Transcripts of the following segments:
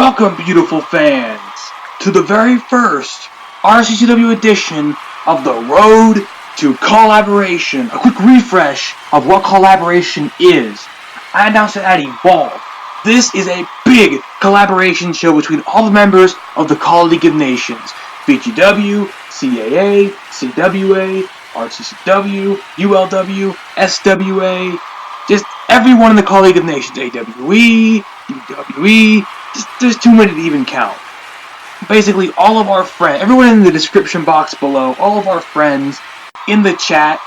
Welcome, beautiful fans, to the very first RCCW edition of the Road to CAWlaboration. A quick refresh of what CAWlaboration is. I announced it at Evolve. This is a big collaboration show between all the members of the CAW League of Nations. VGW, CAA, CWA, RCCW, ULW, SWA, just everyone in the CAW League of Nations. AWE, UWE, there's too many to even count. Basically, all of our friends, everyone in the description box below, all of our friends in the chat,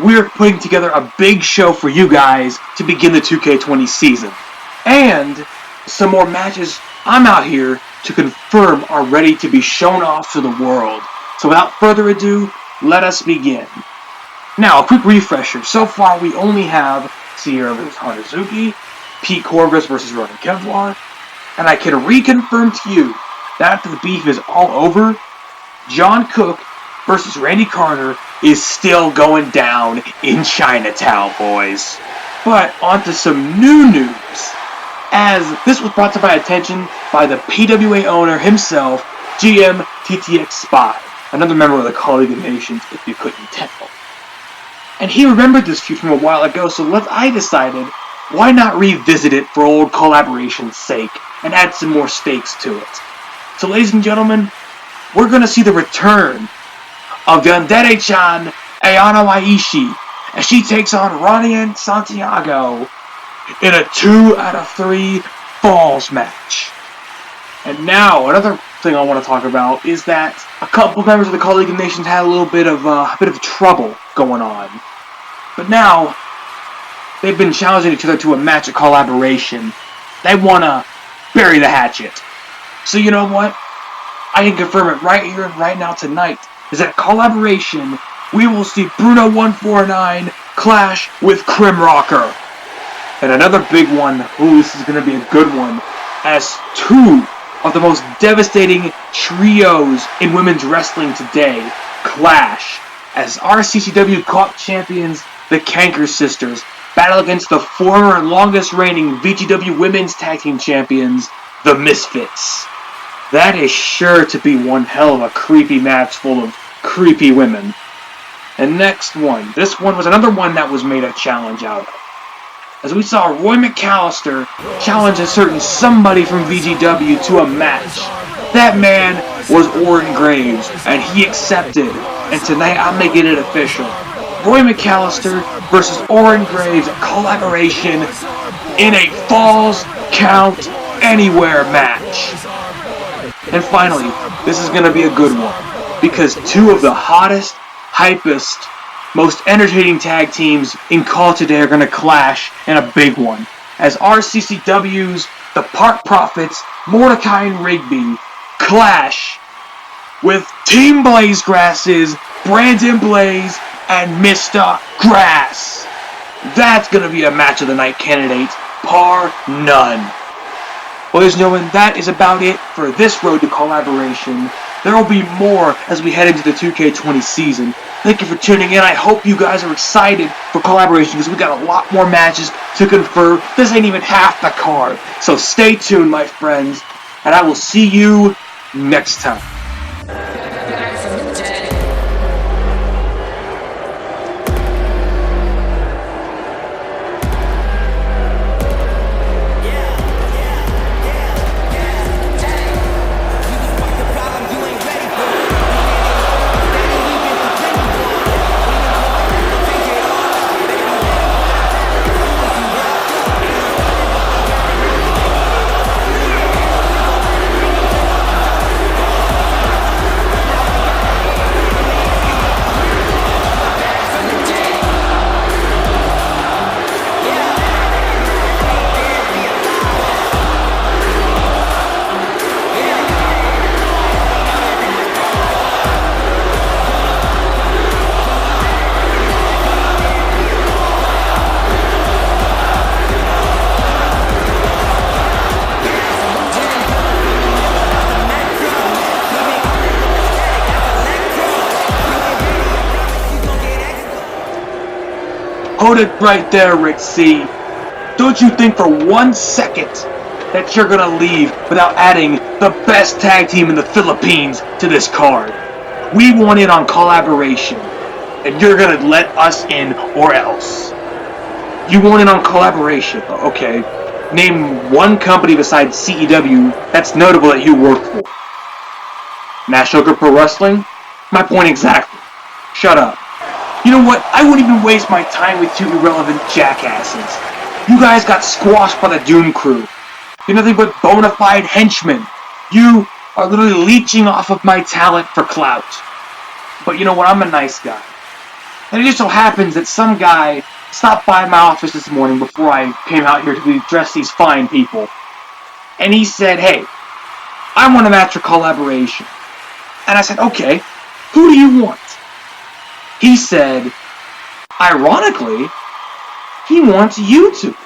we're putting together a big show for you guys to begin the 2K20 season. And some more matches I'm out here to confirm are ready to be shown off to the world. So without further ado, let us begin. Now, a quick refresher. So far, we only have Sierra vs. Hanazuki, Pete Corvus vs. Ronan Kevlar, and I can reconfirm to you that after the beef is all over, John Cook versus Randy Carter is still going down in Chinatown, boys. But onto some new news, as this was brought to my attention by the PWA owner himself, GM TTX Spy, another member of the CAW League of Nations, if you couldn't tell. And he remembered this feud from a while ago, so I decided, why not revisit it for old CAWlaboration's sake, and add some more stakes to it. So ladies and gentlemen, we're going to see the return of Yandere-chan Ayano Aishi, as she takes on Ronnie Santiago in a 2 out of 3 falls match. And now, another thing I want to talk about is that a couple members of the CAW League of Nations had a little bit of trouble going on. But now, they've been challenging each other to a match at CAWlaboration. They want to bury the hatchet. So you know what? I can confirm it right here and right now tonight, is that CAWlaboration, we will see Bruno 149 clash with Crim Rocker. And another big one, this is going to be a good one, as two of the most devastating trios in women's wrestling today clash, as RCCW Cup champions, the Kanker Sisters, battle against the former and longest reigning VGW Women's Tag Team Champions, the Misfits. That is sure to be one hell of a creepy match full of creepy women. And next one, this one was another one that was made a challenge out of, as we saw Roy McAllister challenge a certain somebody from VGW to a match. That man was Orin Graves, and he accepted, and tonight I'm making it official. Roy McAllister versus Orin Graves at CAWlaboration in a Falls Count Anywhere match. And finally, this is going to be a good one, because two of the hottest, hypest, most entertaining tag teams in CAW today are going to clash in a big one, as RCCW's The Park Profits, Mordecai and Rigby, clash with Team Blazegrass's Brandon Blaze and Mr. Grass. That's going to be a match of the night candidate, par none. Ladies and gentlemen, that is about it for this Road to CAWlaboration. There will be more as we head into the 2K20 season. Thank you for tuning in. I hope you guys are excited for CAWlaboration, because we got a lot more matches to confirm. This ain't even half the card. So stay tuned, my friends, and I will see you next time. Hold it right there, Rick C. Don't you think for 1 second that you're gonna leave without adding the best tag team in the Philippines to this card. We want in on CAWlaboration, and you're gonna let us in or else. You want in on CAWlaboration, okay. Name one company besides CEW that's notable that you work for. National Group Pro Wrestling? My point exactly. Shut up. You know what? I wouldn't even waste my time with you irrelevant jackasses. You guys got squashed by the Doom Crew. You're nothing but bona fide henchmen. You are literally leeching off of my talent for clout. But you know what? I'm a nice guy. And it just so happens that some guy stopped by my office this morning before I came out here to address these fine people. And he said, hey, I want a match for CAWlaboration. And I said, okay, who do you want? He said, ironically, he wants you to.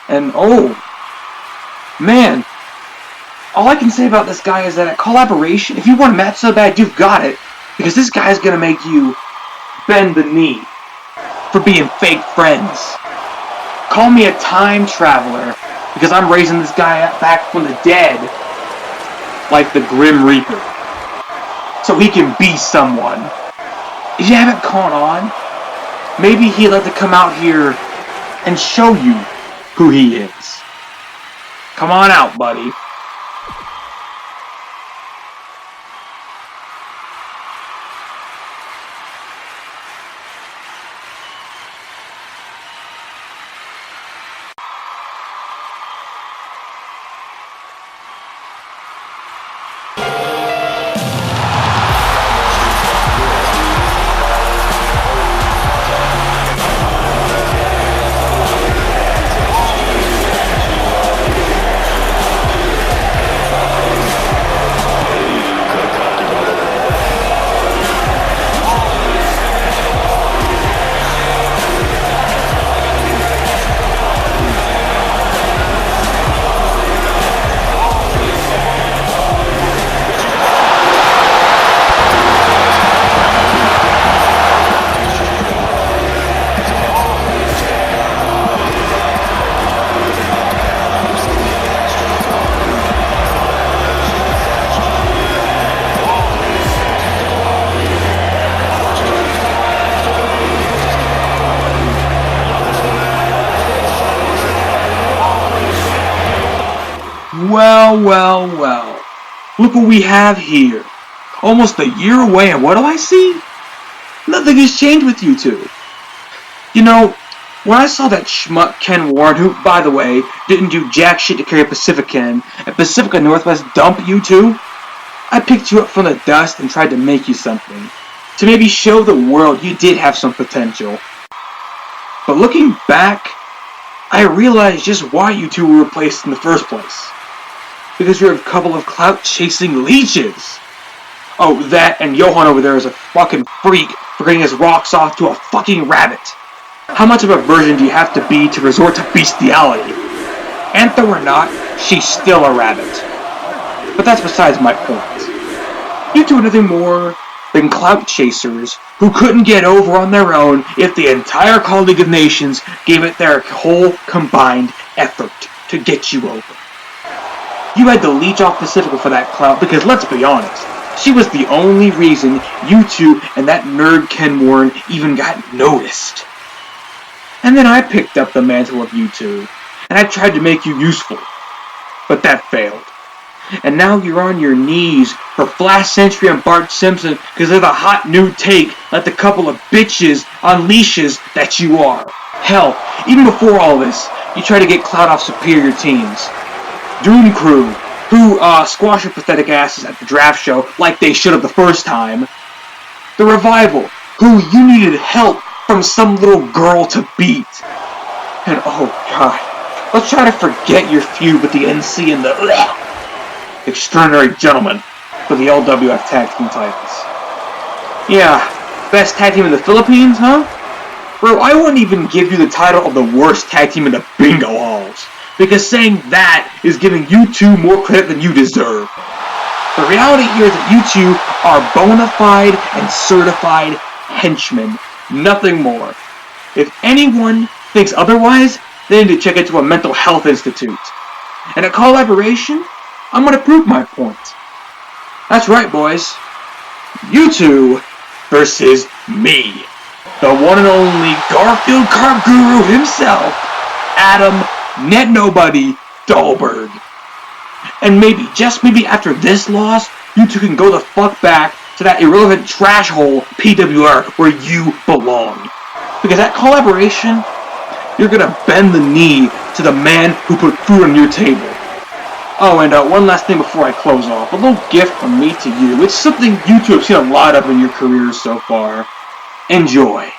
And oh, man, all I can say about this guy is that at CAWlaboration, if you want a match so bad, you've got it. Because this guy's gonna make you bend the knee for being fake friends. Call me a time traveler, because I'm raising this guy back from the dead like the Grim Reaper, so he can be someone. If you haven't caught on, maybe he'd like to come out here and show you who he is. Come on out, buddy. Well. Look what we have here. Almost a year away, and what do I see? Nothing has changed with you two. You know, when I saw that schmuck Ken Warren, who, by the way, didn't do jack shit to carry Pacifican, and Pacifica Northwest dump you two, I picked you up from the dust and tried to make you something. To maybe show the world you did have some potential. But looking back, I realized just why you two were replaced in the first place. Because you're a couple of clout-chasing leeches. Oh, that and Johan over there is a fucking freak for getting his rocks off to a fucking rabbit. How much of a virgin do you have to be to resort to bestiality? Anthem or not, she's still a rabbit. But that's besides my point. You two are nothing more than clout chasers who couldn't get over on their own if the entire CAW League of Nations gave it their whole combined effort to get you over. You had to leech off Pacifica for that clout because, let's be honest, she was the only reason you two and that nerd Ken Warren even got noticed. And then I picked up the mantle of you two, and I tried to make you useful, but that failed. And now you're on your knees for Flash Sentry and Bart Simpson because they're the hot new take like the couple of bitches on leashes that you are. Hell, even before all this, you tried to get clout off superior teams. Doom Crew, who squashed your pathetic asses at the draft show like they should have the first time. The Revival, who you needed help from some little girl to beat. And oh god, let's try to forget your feud with the NC and the Extraordinary Gentlemen for the LWF Tag Team titles. Yeah, best tag team in the Philippines, huh? Bro, I wouldn't even give you the title of the worst tag team in the bingo halls, because saying that is giving you two more credit than you deserve. The reality here is that you two are bona fide and certified henchmen, nothing more. If anyone thinks otherwise, they need to check into a mental health institute. And at CAWlaboration, I'm gonna prove my point. That's right, boys. You two versus me. The one and only Garfield Carp Guru himself, Adam Net Nobody Dahlberg. And maybe, just maybe after this loss, you two can go the fuck back to that irrelevant trash hole PWR where you belong. Because at CAWlaboration, you're gonna bend the knee to the man who put food on your table. Oh, and one last thing before I close off. A little gift from me to you. It's something you two have seen a lot of in your careers so far. Enjoy.